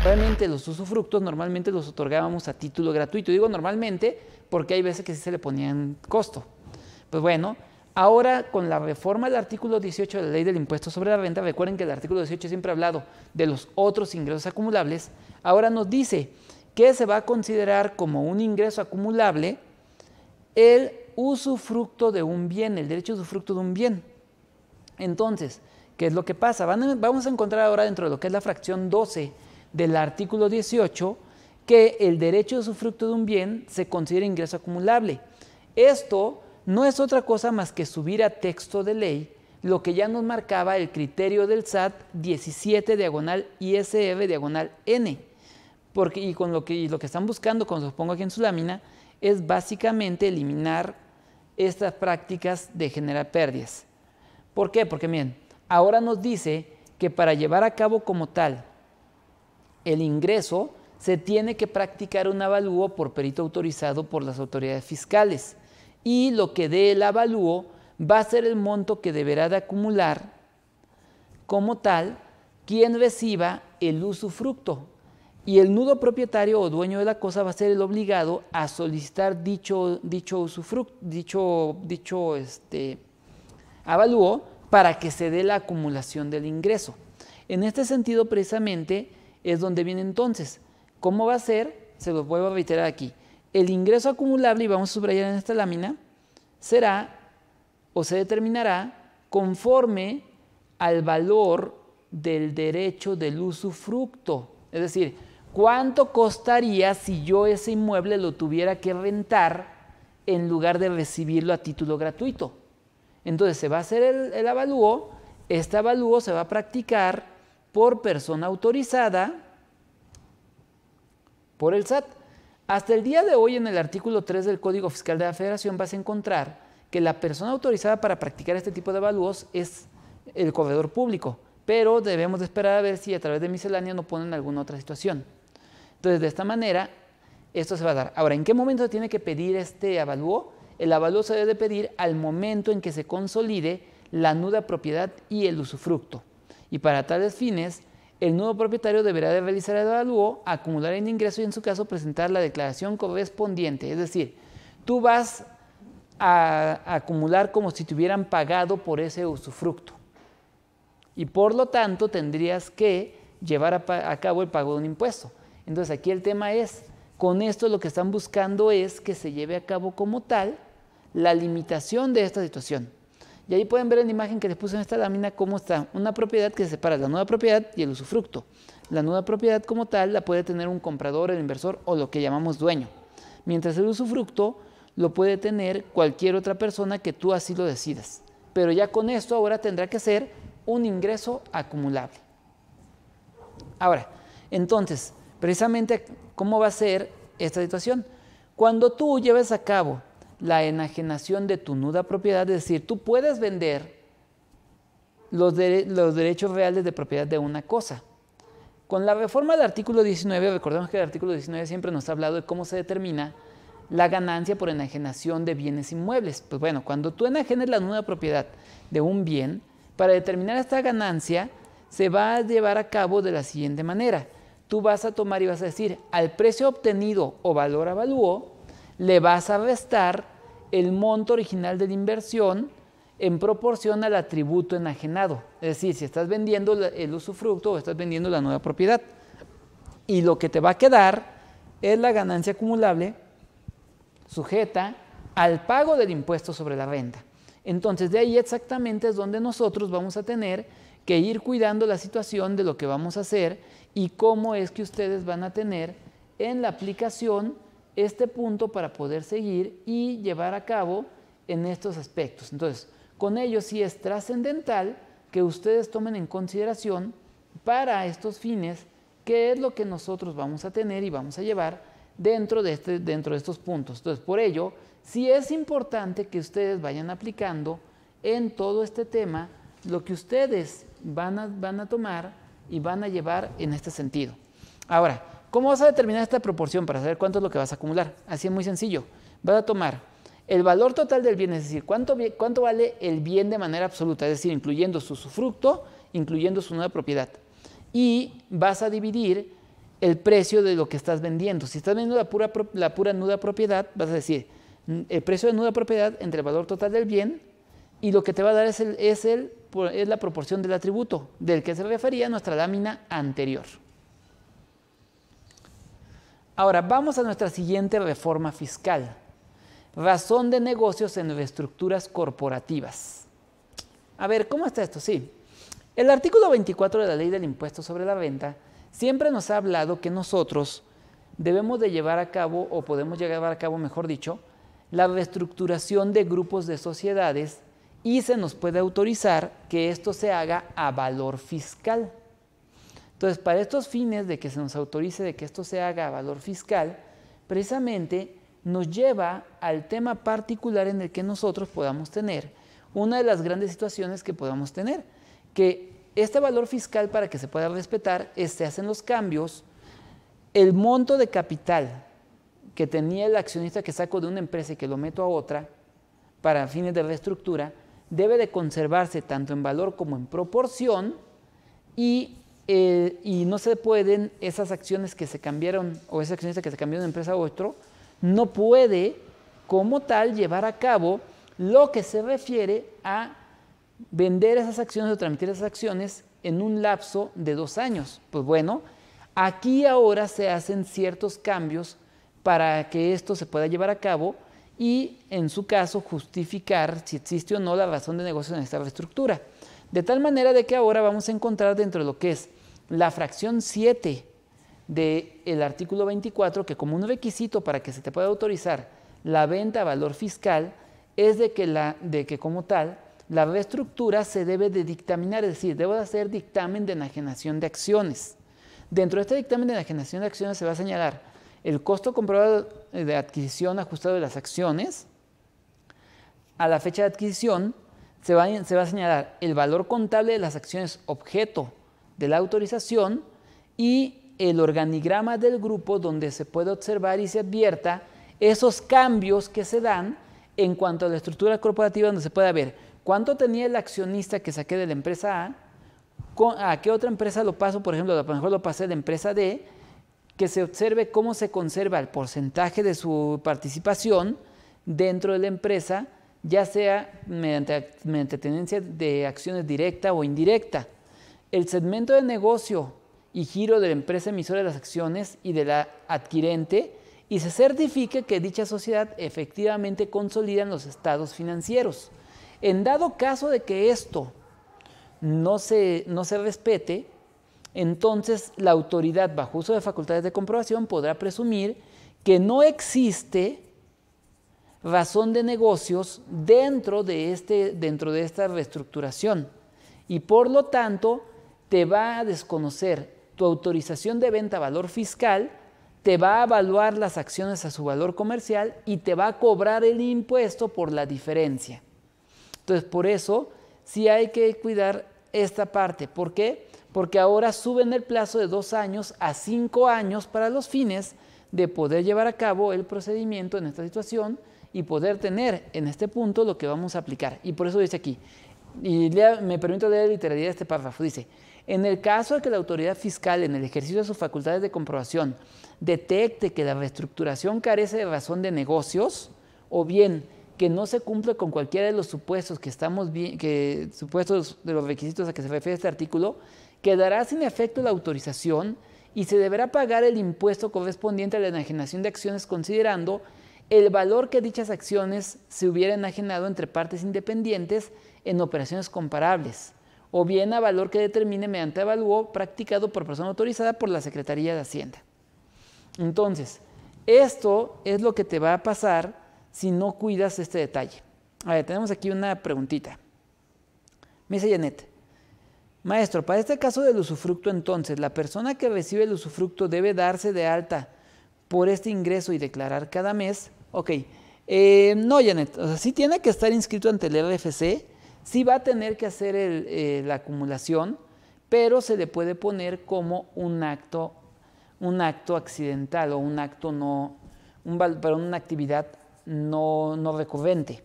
Realmente los usufructos normalmente los otorgábamos a título gratuito. Digo normalmente porque hay veces que sí se le ponían costo. Pues bueno, ahora con la reforma del artículo 18 de la Ley del Impuesto sobre la Renta, recuerden que el artículo 18 siempre ha hablado de los otros ingresos acumulables, ahora nos dice que se va a considerar como un ingreso acumulable el usufructo de un bien, el derecho de usufructo de un bien. Entonces, ¿qué es lo que pasa? Vamos a encontrar ahora dentro de lo que es la fracción 12 del artículo 18 que el derecho de usufructo de un bien se considera ingreso acumulable. Esto no es otra cosa más que subir a texto de ley lo que ya nos marcaba el criterio del SAT 17/ISR/N. Y lo que están buscando, como se los pongo aquí en su lámina, es básicamente eliminar estas prácticas de generar pérdidas. ¿Por qué? Porque miren, ahora nos dice que para llevar a cabo como tal el ingreso se tiene que practicar un avalúo por perito autorizado por las autoridades fiscales y lo que dé el avalúo va a ser el monto que deberá de acumular como tal quien reciba el usufructo. Y el nudo propietario o dueño de la cosa va a ser el obligado a solicitar dicho avalúo para que se dé la acumulación del ingreso. En este sentido, precisamente, es donde viene entonces. ¿Cómo va a ser? Se los vuelvo a reiterar aquí. El ingreso acumulable, y vamos a subrayar en esta lámina, será o se determinará conforme al valor del derecho del usufructo. Es decir, ¿cuánto costaría si yo ese inmueble lo tuviera que rentar en lugar de recibirlo a título gratuito? Entonces se va a hacer el avalúo, este avalúo se va a practicar por persona autorizada por el SAT. Hasta el día de hoy en el artículo 3 del Código Fiscal de la Federación vas a encontrar que la persona autorizada para practicar este tipo de avalúos es el corredor público, pero debemos de esperar a ver si a través de miscelánea no ponen alguna otra situación. Entonces, de esta manera, esto se va a dar. Ahora, ¿en qué momento se tiene que pedir este avalúo? El avalúo se debe pedir al momento en que se consolide la nuda propiedad y el usufructo. Y para tales fines, el nudo propietario deberá de realizar el avalúo, acumular el ingreso y en su caso presentar la declaración correspondiente. Es decir, tú vas a acumular como si te hubieran pagado por ese usufructo. Y por lo tanto tendrías que llevar a cabo el pago de un impuesto. Entonces aquí el tema es, con esto lo que están buscando es que se lleve a cabo como tal la limitación de esta situación. Y ahí pueden ver en la imagen que les puse en esta lámina cómo está una propiedad que separa la nuda propiedad y el usufructo. La nuda propiedad como tal la puede tener un comprador, el inversor o lo que llamamos dueño. Mientras el usufructo lo puede tener cualquier otra persona que tú así lo decidas. Pero ya con esto ahora tendrá que ser un ingreso acumulable. Ahora, entonces, precisamente, ¿cómo va a ser esta situación? Cuando tú lleves a cabo la enajenación de tu nuda propiedad, es decir, tú puedes vender los derechos reales de propiedad de una cosa. Con la reforma del artículo 19, recordemos que el artículo 19 siempre nos ha hablado de cómo se determina la ganancia por enajenación de bienes inmuebles. Pues bueno, cuando tú enajenes la nuda propiedad de un bien, para determinar esta ganancia se va a llevar a cabo de la siguiente manera. Tú vas a tomar y vas a decir, al precio obtenido o valor avalúo, le vas a restar el monto original de la inversión en proporción al atributo enajenado. Es decir, si estás vendiendo el usufructo o estás vendiendo la nueva propiedad. Y lo que te va a quedar es la ganancia acumulable sujeta al pago del impuesto sobre la renta. Entonces, de ahí exactamente es donde nosotros vamos a tener que ir cuidando la situación de lo que vamos a hacer y cómo es que ustedes van a tener en la aplicación este punto para poder seguir y llevar a cabo en estos aspectos. Entonces, con ello sí es trascendental que ustedes tomen en consideración para estos fines qué es lo que nosotros vamos a tener y vamos a llevar dentro de estos puntos. Entonces, por ello, sí es importante que ustedes vayan aplicando en todo este tema lo que ustedes van a tomar y van a llevar en este sentido. Ahora, ¿cómo vas a determinar esta proporción para saber cuánto es lo que vas a acumular? Así es muy sencillo. Vas a tomar el valor total del bien, es decir, cuánto vale el bien de manera absoluta, es decir, incluyendo su usufructo, incluyendo su nueva propiedad. Y vas a dividir el precio de lo que estás vendiendo. Si estás vendiendo la pura nuda propiedad, vas a decir el precio de nuda propiedad entre el valor total del bien, y lo que te va a dar es la proporción del atributo del que se refería nuestra lámina anterior. Ahora, vamos a nuestra siguiente reforma fiscal. Razón de negocios en reestructuras corporativas. A ver, ¿cómo está esto? Sí. El artículo 24 de la Ley del Impuesto sobre la Renta siempre nos ha hablado que nosotros debemos de llevar a cabo, o podemos llevar a cabo, mejor dicho, la reestructuración de grupos de sociedades, y se nos puede autorizar que esto se haga a valor fiscal. Entonces, para estos fines de que se nos autorice de que esto se haga a valor fiscal, precisamente nos lleva al tema particular en el que nosotros podamos tener una de las grandes situaciones que podamos tener, que este valor fiscal, para que se pueda respetar, se hacen los cambios, el monto de capital que tenía el accionista que saco de una empresa y que lo meto a otra para fines de reestructura, debe de conservarse tanto en valor como en proporción, y no se pueden esas acciones que se cambiaron, o ese accionista que se cambió de una empresa a otro, no puede como tal llevar a cabo lo que se refiere a vender esas acciones o transmitir esas acciones en un lapso de 2 años. Pues bueno, aquí ahora se hacen ciertos cambios para que esto se pueda llevar a cabo, y en su caso justificar si existe o no la razón de negocio en esta reestructura. De tal manera de que ahora vamos a encontrar dentro de lo que es la fracción 7 del artículo 24, que como un requisito para que se te pueda autorizar la venta a valor fiscal es de que como tal la reestructura se debe de dictaminar, es decir, debe de hacer dictamen de enajenación de acciones. Dentro de este dictamen de enajenación de acciones se va a señalar el costo comprobado de adquisición ajustado de las acciones. A la fecha de adquisición se va a señalar el valor contable de las acciones objeto de la autorización y el organigrama del grupo, donde se puede observar y se advierta esos cambios que se dan en cuanto a la estructura corporativa, donde se puede ver cuánto tenía el accionista que saqué de la empresa a qué otra empresa lo paso, por ejemplo, a lo mejor lo pasé de la empresa D, que se observe cómo se conserva el porcentaje de su participación dentro de la empresa, ya sea mediante tenencia de acciones directa o indirecta. El segmento de negocio y giro de la empresa emisora de las acciones y de la adquirente, y se certifique que dicha sociedad efectivamente consolida en los estados financieros. En dado caso de que esto no se respete, entonces la autoridad, bajo uso de facultades de comprobación, podrá presumir que no existe razón de negocios dentro de esta reestructuración, y por lo tanto te va a desconocer tu autorización de venta a valor fiscal, te va a evaluar las acciones a su valor comercial y te va a cobrar el impuesto por la diferencia. Entonces, por eso sí hay que cuidar esta parte. ¿Por qué? Porque ahora suben el plazo de 2 años a 5 años para los fines de poder llevar a cabo el procedimiento en esta situación y poder tener en este punto lo que vamos a aplicar. Y por eso dice aquí, y me permito leer literalidad de este párrafo, dice: en el caso de que la autoridad fiscal, en el ejercicio de sus facultades de comprobación, detecte que la reestructuración carece de razón de negocios, o bien que no se cumple con cualquiera de los supuestos supuestos de los requisitos a que se refiere este artículo, quedará sin efecto la autorización y se deberá pagar el impuesto correspondiente a la enajenación de acciones, considerando el valor que dichas acciones se hubieran enajenado entre partes independientes en operaciones comparables, o bien a valor que determine mediante avalúo practicado por persona autorizada por la Secretaría de Hacienda. Entonces, esto es lo que te va a pasar si no cuidas este detalle. A ver, tenemos aquí una preguntita. Me dice Janet: maestro, para este caso del usufructo, entonces, ¿la persona que recibe el usufructo debe darse de alta por este ingreso y declarar cada mes? Ok, no, Janet, o sea, sí tiene que estar inscrito ante el RFC, sí va a tener que hacer la acumulación, pero se le puede poner como un acto accidental o un acto para una actividad no recurrente.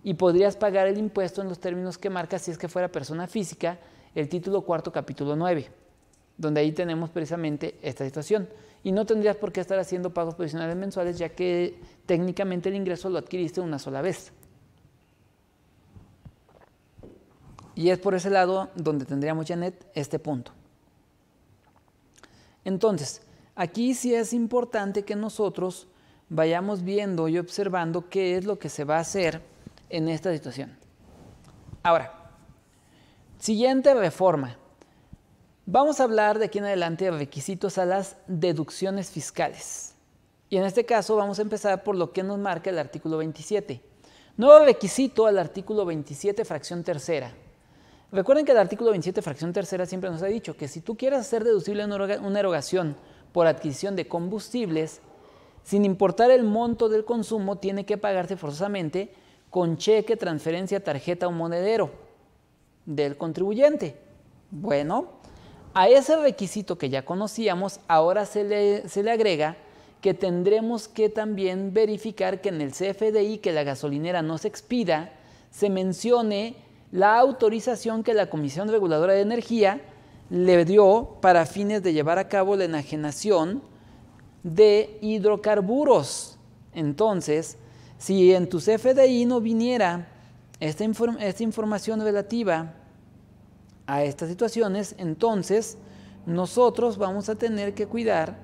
Y podrías pagar el impuesto en los términos que marca si es que fuera persona física, el título 4, capítulo 9. donde ahí tenemos precisamente esta situación. Y no tendrías por qué estar haciendo pagos provisionales mensuales, ya que técnicamente el ingreso lo adquiriste una sola vez. Y es por ese lado donde tendríamos, Janet, este punto. Entonces, aquí sí es importante que nosotros vayamos viendo y observando qué es lo que se va a hacer en esta situación. Ahora, siguiente reforma. Vamos a hablar de aquí en adelante de requisitos a las deducciones fiscales. Y en este caso vamos a empezar por lo que nos marca el artículo 27. Nuevo requisito al artículo 27, fracción tercera. Recuerden que el artículo 27, fracción tercera, siempre nos ha dicho que si tú quieres hacer deducible una erogación por adquisición de combustibles, sin importar el monto del consumo, tiene que pagarse forzosamente con cheque, transferencia, tarjeta o monedero del contribuyente. Bueno, a ese requisito que ya conocíamos, ahora se le agrega que tendremos que también verificar que en el CFDI, que la gasolinera no se expida, se mencione la autorización que la Comisión Reguladora de Energía le dio para fines de llevar a cabo la enajenación de hidrocarburos. Entonces, si en tu CFDI no viniera esta información relativa a estas situaciones, entonces nosotros vamos a tener que cuidar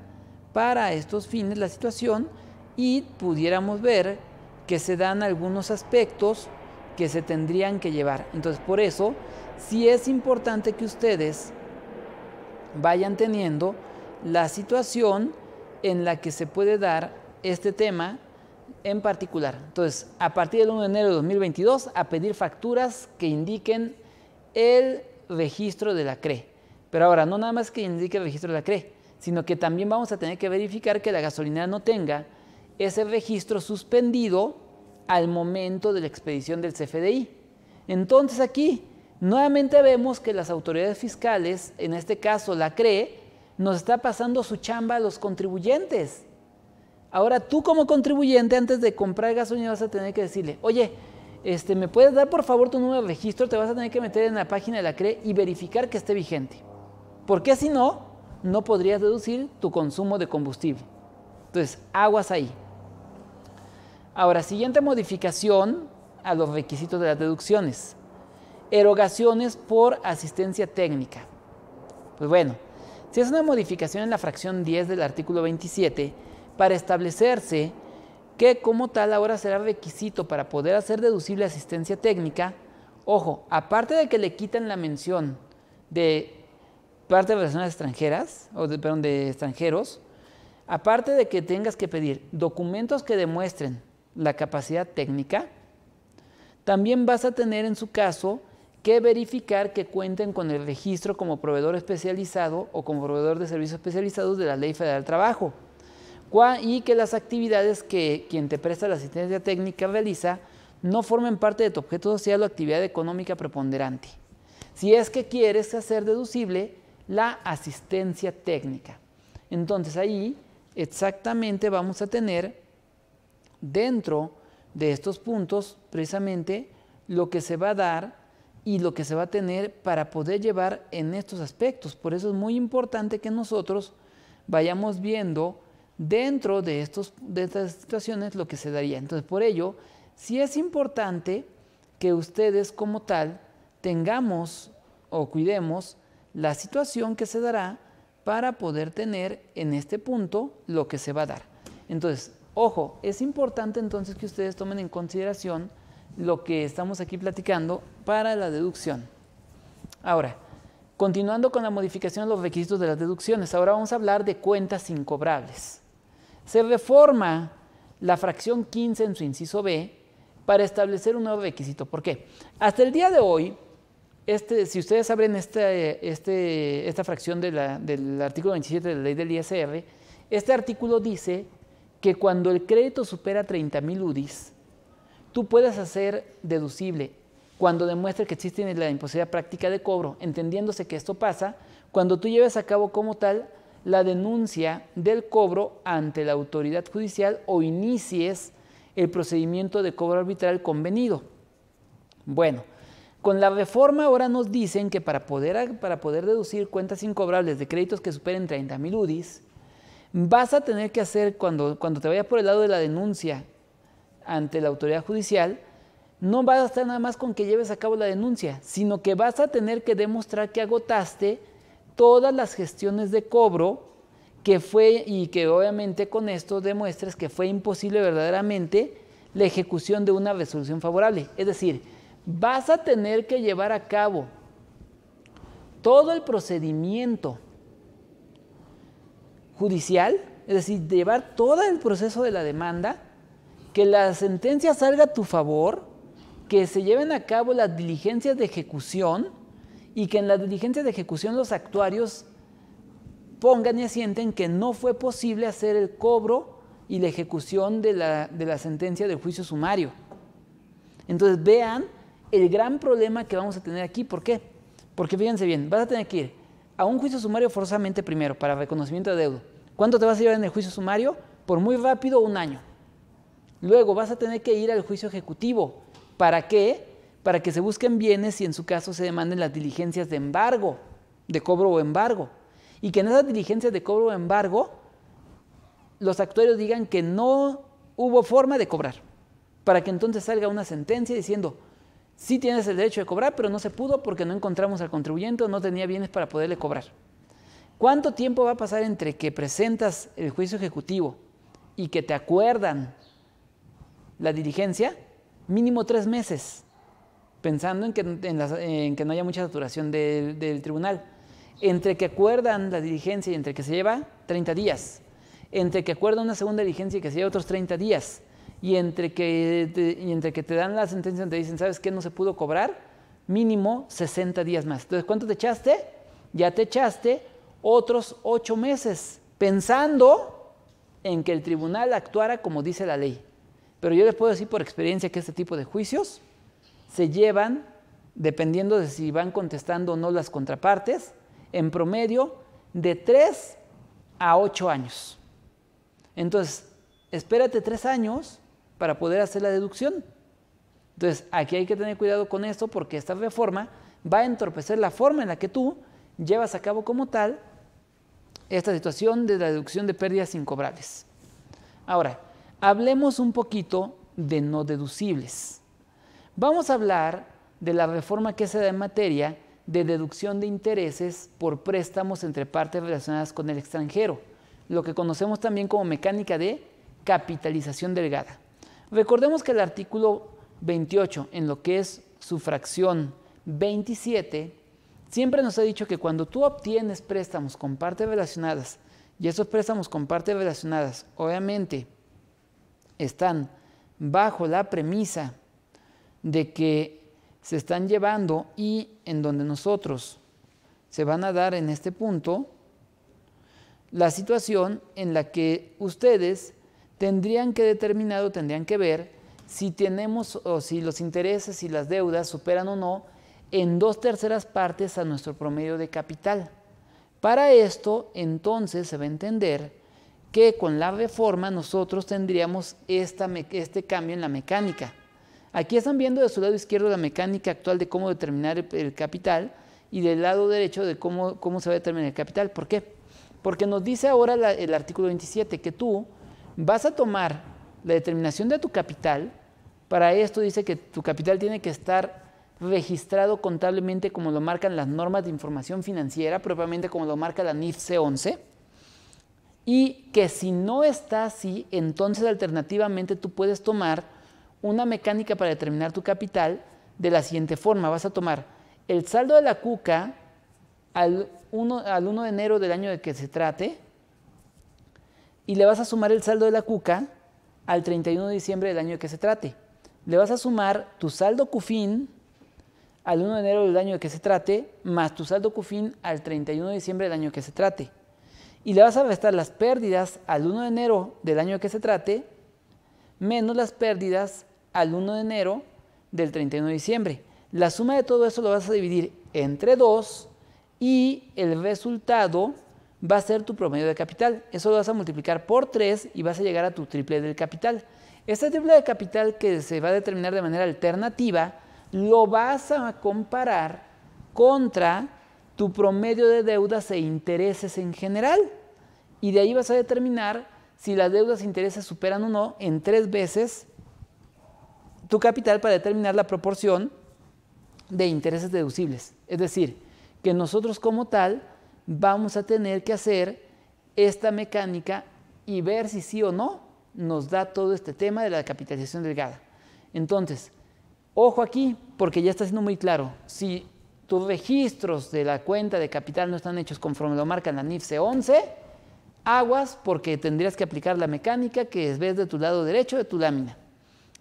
para estos fines la situación y pudiéramos ver que se dan algunos aspectos que se tendrían que llevar. Entonces, por eso, sí es importante que ustedes vayan teniendo la situación en la que se puede dar este tema en particular. Entonces, a partir del 1 de enero de 2022, a pedir facturas que indiquen el registro de la CRE. Pero ahora, no nada más que indique el registro de la CRE, sino que también vamos a tener que verificar que la gasolinera no tenga ese registro suspendido al momento de la expedición del CFDI. Entonces aquí nuevamente vemos que las autoridades fiscales, en este caso la CRE, nos está pasando su chamba a los contribuyentes. Ahora tú como contribuyente, antes de comprar gasolina, vas a tener que decirle, oye, ¿me puedes dar por favor tu número de registro? Te vas a tener que meter en la página de la CRE y verificar que esté vigente. Porque si no, no podrías deducir tu consumo de combustible. Entonces, aguas ahí. Ahora, siguiente modificación a los requisitos de las deducciones. Erogaciones por asistencia técnica. Pues bueno, si es una modificación en la fracción 10 del artículo 27, para establecerse que como tal ahora será requisito para poder hacer deducible asistencia técnica, ojo, aparte de que le quitan la mención de parte de personas extranjeras, de extranjeros, aparte de que tengas que pedir documentos que demuestren la capacidad técnica, también vas a tener en su caso que verificar que cuenten con el registro como proveedor especializado o como proveedor de servicios especializados de la Ley Federal del Trabajo, y que las actividades que quien te presta la asistencia técnica realiza no formen parte de tu objeto social o actividad económica preponderante. Si es que quieres hacer deducible la asistencia técnica, entonces ahí exactamente vamos a tener dentro de estos puntos precisamente lo que se va a dar y lo que se va a tener para poder llevar en estos aspectos. Por eso es muy importante que nosotros vayamos viendo dentro de estas situaciones lo que se daría. Entonces, por ello, sí es importante que ustedes como tal tengamos o cuidemos la situación que se dará para poder tener en este punto lo que se va a dar. Entonces, ojo, es importante entonces que ustedes tomen en consideración lo que estamos aquí platicando para la deducción. Ahora, continuando con la modificación de los requisitos de las deducciones, ahora vamos a hablar de cuentas incobrables. Se reforma la fracción 15 en su inciso B para establecer un nuevo requisito. ¿Por qué? Hasta el día de hoy, si ustedes abren esta fracción del artículo 27 de la ley del ISR, este artículo dice que cuando el crédito supera 30,000 UDIs, tú puedes hacer deducible cuando demuestre que existe la imposibilidad práctica de cobro, entendiéndose que esto pasa cuando tú lleves a cabo como tal la denuncia del cobro ante la autoridad judicial o inicies el procedimiento de cobro arbitral convenido. Bueno, Con la reforma ahora nos dicen que para poder deducir cuentas incobrables de créditos que superen 30,000 UDIs, vas a tener que hacer, cuando te vayas por el lado de la denuncia ante la autoridad judicial, no vas a estar nada más con que lleves a cabo la denuncia, sino que vas a tener que demostrar que agotaste todas las gestiones de cobro que fue, y que obviamente con esto demuestres que fue imposible verdaderamente la ejecución de una resolución favorable. Es decir, vas a tener que llevar a cabo todo el procedimiento judicial, es decir, llevar todo el proceso de la demanda, que la sentencia salga a tu favor, que se lleven a cabo las diligencias de ejecución y que en las diligencias de ejecución los actuarios pongan y asienten que no fue posible hacer el cobro y la ejecución de la sentencia del juicio sumario. Entonces vean el gran problema que vamos a tener aquí. ¿Por qué? Porque fíjense bien, vas a tener que ir a un juicio sumario forzosamente primero para reconocimiento de adeudo. ¿Cuánto te vas a llevar en el juicio sumario? Por muy rápido, 1 año. Luego vas a tener que ir al juicio ejecutivo. ¿Para qué? Para que se busquen bienes y en su caso se demanden las diligencias de embargo, de cobro o embargo. Y que en esas diligencias de cobro o embargo los actuarios digan que no hubo forma de cobrar. Para que entonces salga una sentencia diciendo: sí tienes el derecho de cobrar, pero no se pudo porque no encontramos al contribuyente o no tenía bienes para poderle cobrar. ¿Cuánto tiempo va a pasar entre que presentas el juicio ejecutivo y que te acuerdan la diligencia? Mínimo 3 meses, pensando en que no haya mucha saturación del tribunal. Entre que acuerdan la diligencia y entre que se lleva 30 días. Entre que acuerdan una segunda diligencia y que se lleva otros 30 días. Y entre que te dan la sentencia y te dicen: ¿sabes qué? No se pudo cobrar, mínimo 60 días más. Entonces, ¿cuánto te echaste? Ya te echaste otros 8 meses, pensando en que el tribunal actuara como dice la ley. Pero yo les puedo decir por experiencia que este tipo de juicios se llevan, dependiendo de si van contestando o no las contrapartes, en promedio de 3 a 8 años. Entonces, espérate 3 años para poder hacer la deducción. Entonces, aquí hay que tener cuidado con esto, porque esta reforma va a entorpecer la forma en la que tú llevas a cabo como tal esta situación de la deducción de pérdidas incobrables. Ahora, hablemos un poquito de no deducibles. Vamos a hablar de la reforma que se da en materia de deducción de intereses por préstamos entre partes relacionadas con el extranjero, lo que conocemos también como mecánica de capitalización delgada. Recordemos que el artículo 28, en lo que es su fracción 27, siempre nos ha dicho que cuando tú obtienes préstamos con partes relacionadas, y esos préstamos con partes relacionadas obviamente están bajo la premisa de que se están llevando y en donde nosotros se van a dar en este punto la situación en la que ustedes tendrían que determinar o tendrían que ver si tenemos o si los intereses y las deudas superan o no en 2/3 partes a nuestro promedio de capital. Para esto, entonces, se va a entender que con la reforma nosotros tendríamos este cambio en la mecánica. Aquí están viendo de su lado izquierdo la mecánica actual de cómo determinar el capital y del lado derecho de cómo se va a determinar el capital. ¿Por qué? Porque nos dice ahora el artículo 27 que tú vas a tomar la determinación de tu capital. Para esto dice que tu capital tiene que estar registrado contablemente como lo marcan las normas de información financiera, propiamente como lo marca la NIF C11, y que si no está así, entonces alternativamente tú puedes tomar una mecánica para determinar tu capital de la siguiente forma. Vas a tomar el saldo de la CUCA al 1 de enero del año de que se trate y le vas a sumar el saldo de la CUCA al 31 de diciembre del año de que se trate. Le vas a sumar tu saldo CUFIN al 1 de enero del año de que se trate más tu saldo CUFIN al 31 de diciembre del año de que se trate. Y le vas a restar las pérdidas al 1 de enero del año de que se trate menos las pérdidas al 1 de enero del 31 de diciembre. La suma de todo eso lo vas a dividir entre 2 y el resultado va a ser tu promedio de capital. Eso lo vas a multiplicar por 3 y vas a llegar a tu triple del capital. Este triple de capital que se va a determinar de manera alternativa lo vas a comparar contra tu promedio de deudas e intereses en general. Y de ahí vas a determinar si las deudas e intereses superan o no en 3 veces tu capital para determinar la proporción de intereses deducibles. Es decir, que nosotros como tal vamos a tener que hacer esta mecánica y ver si sí o no nos da todo este tema de la capitalización delgada. Entonces, ojo aquí, porque ya está siendo muy claro. Si tus registros de la cuenta de capital no están hechos conforme lo marcan la NIF C11, aguas, porque tendrías que aplicar la mecánica que ves de tu lado derecho de tu lámina.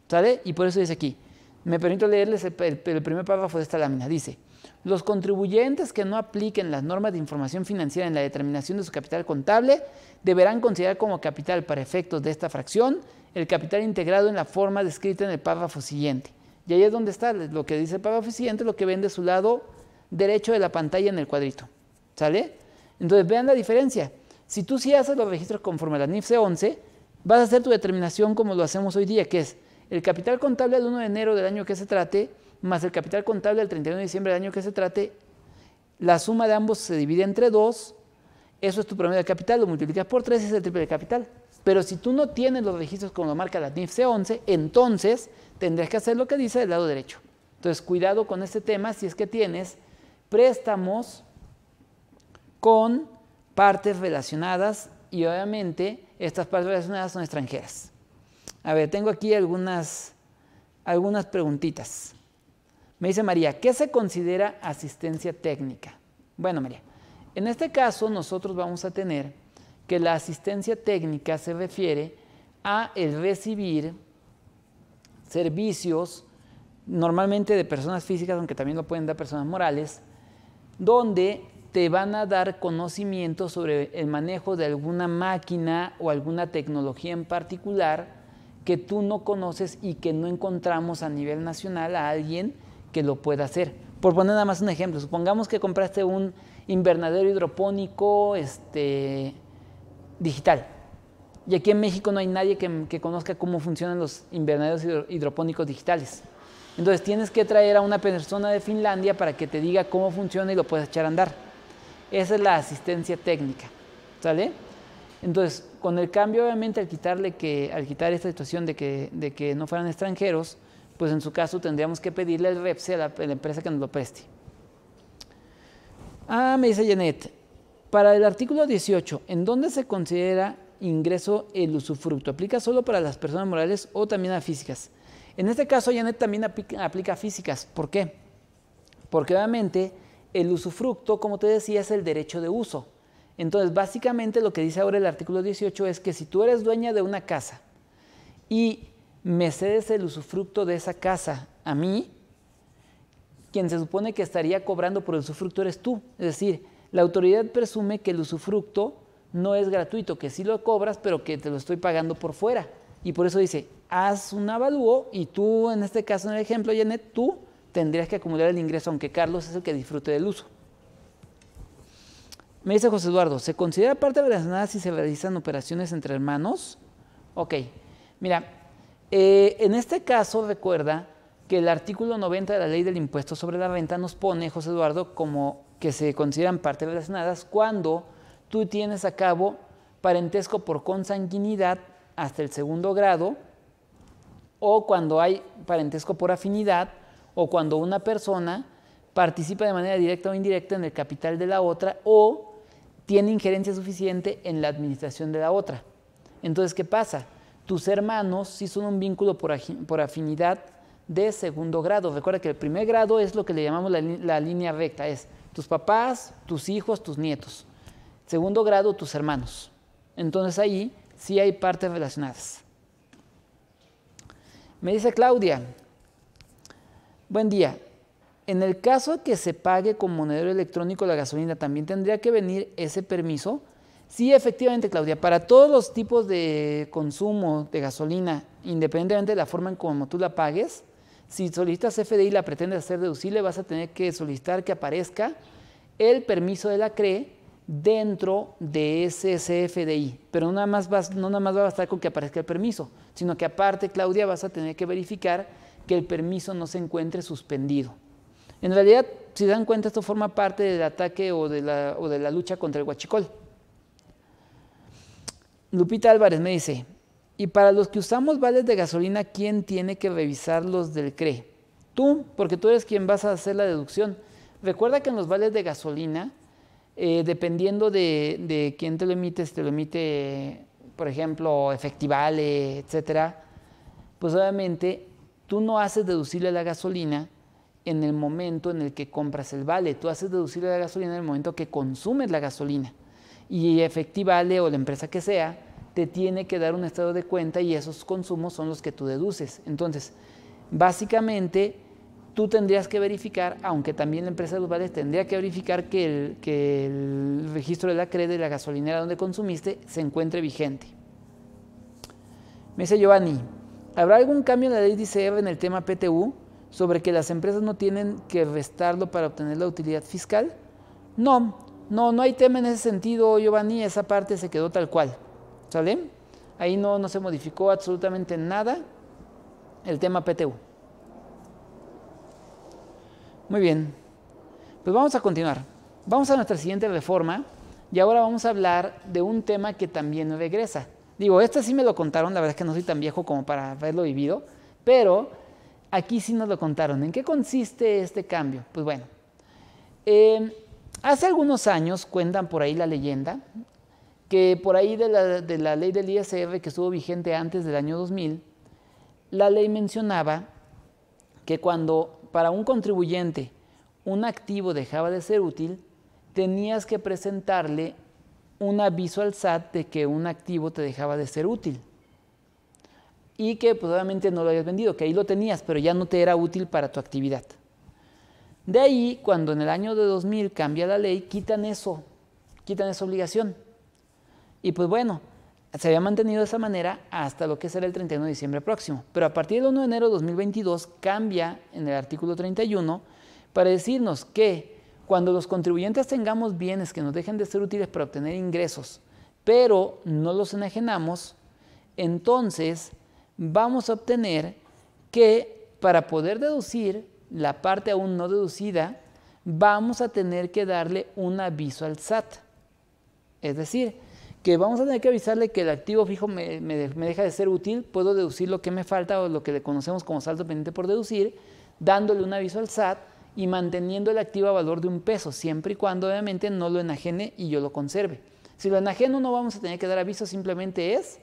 ¿Sale? Y por eso dice aquí, me permito leerles el primer párrafo de esta lámina. Dice, los contribuyentes que no apliquen las normas de información financiera en la determinación de su capital contable deberán considerar como capital para efectos de esta fracción el capital integrado en la forma descrita en el párrafo siguiente. Y ahí es donde está lo que dice el párrafo siguiente, lo que ven de su lado derecho de la pantalla en el cuadrito. ¿Sale? Entonces vean la diferencia. Si tú sí haces los registros conforme a la NIF C11, vas a hacer tu determinación como lo hacemos hoy día, que es el capital contable al 1 de enero del año que se trate, más el capital contable al 31 de diciembre del año que se trate, la suma de ambos se divide entre 2, eso es tu promedio de capital, lo multiplicas por 3 y es el triple de capital. Pero si tú no tienes los registros como lo marca la NIF C11, entonces tendrás que hacer lo que dice del lado derecho. Entonces, cuidado con este tema si es que tienes préstamos con partes relacionadas y obviamente estas partes relacionadas son extranjeras. A ver, tengo aquí algunas preguntitas. Me dice María, ¿qué se considera asistencia técnica? Bueno, María, en este caso nosotros vamos a tener que la asistencia técnica se refiere a el recibir servicios, normalmente de personas físicas, aunque también lo pueden dar personas morales, donde te van a dar conocimiento sobre el manejo de alguna máquina o alguna tecnología en particular que tú no conoces y que no encontramos a nivel nacional a alguien que lo pueda hacer. Por poner nada más un ejemplo, supongamos que compraste un invernadero hidropónico digital y aquí en México no hay nadie que conozca cómo funcionan los invernaderos hidropónicos digitales. Entonces tienes que traer a una persona de Finlandia para que te diga cómo funciona y lo puedas echar a andar. Esa es la asistencia técnica, ¿sale? Entonces, con el cambio, obviamente, al quitar esta situación de que no fueran extranjeros, pues en su caso tendríamos que pedirle el REPSE a la empresa que nos lo preste. Me dice Janet, para el artículo 18, ¿en dónde se considera ingreso el usufructo? ¿Aplica solo para las personas morales o también a físicas? En este caso, Janet también aplica a físicas. ¿Por qué? Porque obviamente el usufructo, como te decía, es el derecho de uso. Entonces, básicamente lo que dice ahora el artículo 18 es que si tú eres dueña de una casa y me cedes el usufructo de esa casa a mí, quien se supone que estaría cobrando por el usufructo eres tú. Es decir, la autoridad presume que el usufructo no es gratuito, que sí lo cobras, pero que te lo estoy pagando por fuera. Y por eso dice, haz un avalúo y tú, en este caso, en el ejemplo, Janet, tú tendrías que acumular el ingreso, aunque Carlos es el que disfrute del uso. Me dice José Eduardo, ¿se considera parte relacionada si se realizan operaciones entre hermanos? Ok, mira, en este caso recuerda que el artículo 90 de la Ley del Impuesto sobre la Renta nos pone, José Eduardo, como que se consideran partes relacionadas cuando tú tienes a cabo parentesco por consanguinidad hasta el 2º grado, o cuando hay parentesco por afinidad, o cuando una persona participa de manera directa o indirecta en el capital de la otra, o tiene injerencia suficiente en la administración de la otra. Entonces, ¿qué pasa? Tus hermanos sí son un vínculo por afinidad de 2º grado. Recuerda que el 1er grado es lo que le llamamos la línea recta, es tus papás, tus hijos, tus nietos. 2º grado, tus hermanos. Entonces ahí sí hay partes relacionadas. Me dice Claudia, buen día. En el caso que se pague con monedero electrónico la gasolina, ¿también tendría que venir ese permiso? Sí, efectivamente, Claudia. Para todos los tipos de consumo de gasolina, independientemente de la forma en cómo tú la pagues, si solicitas CFDI y la pretendes hacer deducible, vas a tener que solicitar que aparezca el permiso de la CRE dentro de ese CFDI. Pero no nada más va a bastar con que aparezca el permiso, sino que aparte, Claudia, vas a tener que verificar que el permiso no se encuentre suspendido. En realidad, si dan cuenta, esto forma parte del ataque o de la lucha contra el huachicol. Lupita Álvarez me dice, y para los que usamos vales de gasolina, ¿quién tiene que revisar los del CRE? Tú, porque tú eres quien vas a hacer la deducción. Recuerda que en los vales de gasolina, dependiendo de quién te lo emite, si te lo emite, por ejemplo, Efectivale, etcétera, pues obviamente tú no haces deducible la gasolina en el momento en el que compras el vale, tú haces deducible la gasolina en el momento que consumes la gasolina. Y Efectivale o la empresa que sea, te tiene que dar un estado de cuenta y esos consumos son los que tú deduces. Entonces, básicamente, tú tendrías que verificar, aunque también la empresa de los vales tendría que verificar que el registro de la CRE de la gasolinera donde consumiste se encuentre vigente. Me dice Giovanni, ¿habrá algún cambio en la ley de ICR en el tema PTU sobre que las empresas no tienen que restarlo para obtener la utilidad fiscal? No hay tema en ese sentido, Giovanni, esa parte se quedó tal cual, ¿sale? Ahí no se modificó absolutamente nada el tema PTU. Muy bien, pues vamos a continuar. Vamos a nuestra siguiente reforma y ahora vamos a hablar de un tema que también regresa. Digo, este sí me lo contaron, la verdad es que no soy tan viejo como para haberlo vivido, pero aquí sí nos lo contaron. ¿En qué consiste este cambio? Pues bueno, hace algunos años, cuentan por ahí la leyenda, que por ahí de la ley del ISR que estuvo vigente antes del año 2000, la ley mencionaba que cuando para un contribuyente un activo dejaba de ser útil, tenías que presentarle un aviso al SAT de que un activo te dejaba de ser útil y que pues, obviamente no lo habías vendido, que ahí lo tenías, pero ya no te era útil para tu actividad. De ahí, cuando en el año de 2000 cambia la ley, quitan esa obligación. Y pues bueno, se había mantenido de esa manera hasta lo que será el 31 de diciembre próximo. Pero a partir del 1 de enero de 2022 cambia en el artículo 31 para decirnos que cuando los contribuyentes tengamos bienes que nos dejen de ser útiles para obtener ingresos, pero no los enajenamos, entonces vamos a obtener que para poder deducir la parte aún no deducida, vamos a tener que darle un aviso al SAT. Es decir, que vamos a tener que avisarle que el activo fijo me deja de ser útil, puedo deducir lo que me falta o lo que le conocemos como saldo pendiente por deducir, dándole un aviso al SAT y manteniendo el activo a valor de $1, siempre y cuando obviamente no lo enajene y yo lo conserve. Si lo enajeno no vamos a tener que dar aviso, simplemente es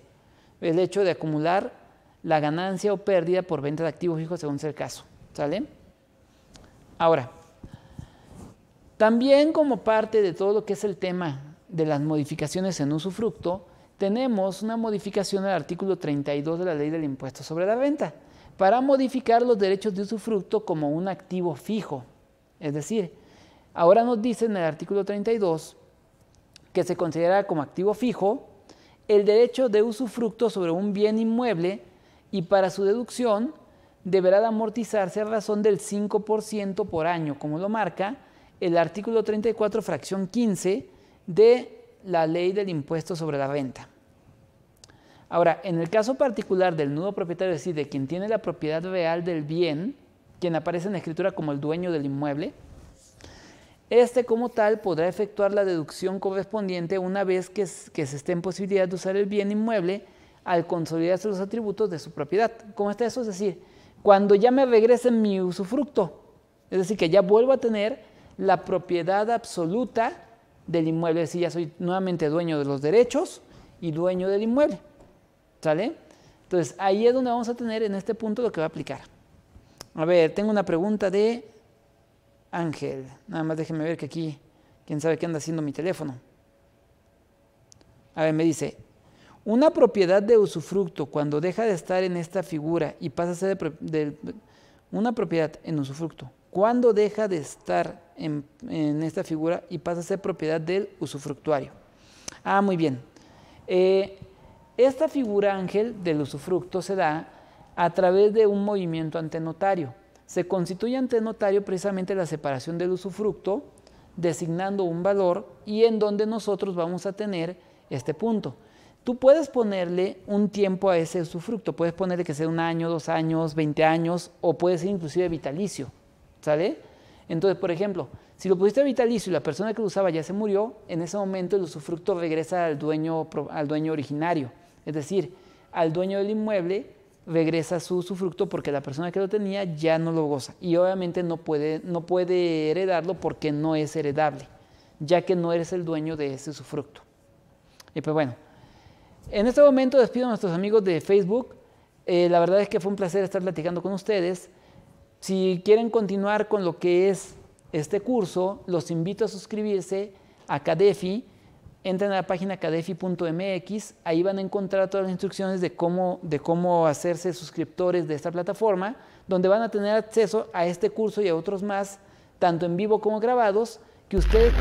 el hecho de acumular la ganancia o pérdida por venta de activo fijo según sea el caso, ¿sale? Ahora, también como parte de todo lo que es el tema de las modificaciones en usufructo, tenemos una modificación al artículo 32 de la Ley del Impuesto sobre la Renta para modificar los derechos de usufructo como un activo fijo. Es decir, ahora nos dice en el artículo 32 que se considera como activo fijo el derecho de usufructo sobre un bien inmueble y para su deducción deberá de amortizarse a razón del 5% por año, como lo marca el artículo 34, fracción 15 de la Ley del Impuesto sobre la Renta. Ahora, en el caso particular del nudo propietario, es decir, de quien tiene la propiedad real del bien, quien aparece en la escritura como el dueño del inmueble, este como tal podrá efectuar la deducción correspondiente una vez que se esté en posibilidad de usar el bien inmueble al consolidarse los atributos de su propiedad. ¿Cómo está eso? Es decir, cuando ya me regresen mi usufructo, es decir, que ya vuelvo a tener la propiedad absoluta del inmueble, es decir, ya soy nuevamente dueño de los derechos y dueño del inmueble, ¿sale? Entonces, ahí es donde vamos a tener en este punto lo que va a aplicar. A ver, tengo una pregunta de Ángel, nada más déjenme ver que aquí, quién sabe qué anda haciendo mi teléfono. A ver, me dice, una propiedad de usufructo cuando deja de estar en esta figura y pasa a ser una propiedad en usufructo, ¿cuándo deja de estar en esta figura y pasa a ser propiedad del usufructuario? Ah, muy bien. Esta figura, Ángel, del usufructo se da a través de un movimiento ante notario. Se constituye ante notario precisamente la separación del usufructo, designando un valor y en donde nosotros vamos a tener este punto. tú puedes ponerle un tiempo a ese usufructo, puedes ponerle que sea 1 año, 2 años, 20 años, o puede ser inclusive vitalicio, ¿sale? Entonces, por ejemplo, si lo pusiste vitalicio y la persona que lo usaba ya se murió, en ese momento el usufructo regresa al dueño originario, es decir, al dueño del inmueble regresa su usufructo porque la persona que lo tenía ya no lo goza y obviamente no puede heredarlo porque no es heredable, ya que no eres el dueño de ese usufructo. Y pues bueno, en este momento despido a nuestros amigos de Facebook. La verdad es que fue un placer estar platicando con ustedes. Si quieren continuar con lo que es este curso, los invito a suscribirse a Cadefi. Entren a la página cadefi.mx, ahí van a encontrar todas las instrucciones de cómo hacerse suscriptores de esta plataforma, donde van a tener acceso a este curso y a otros más, tanto en vivo como grabados, que ustedes...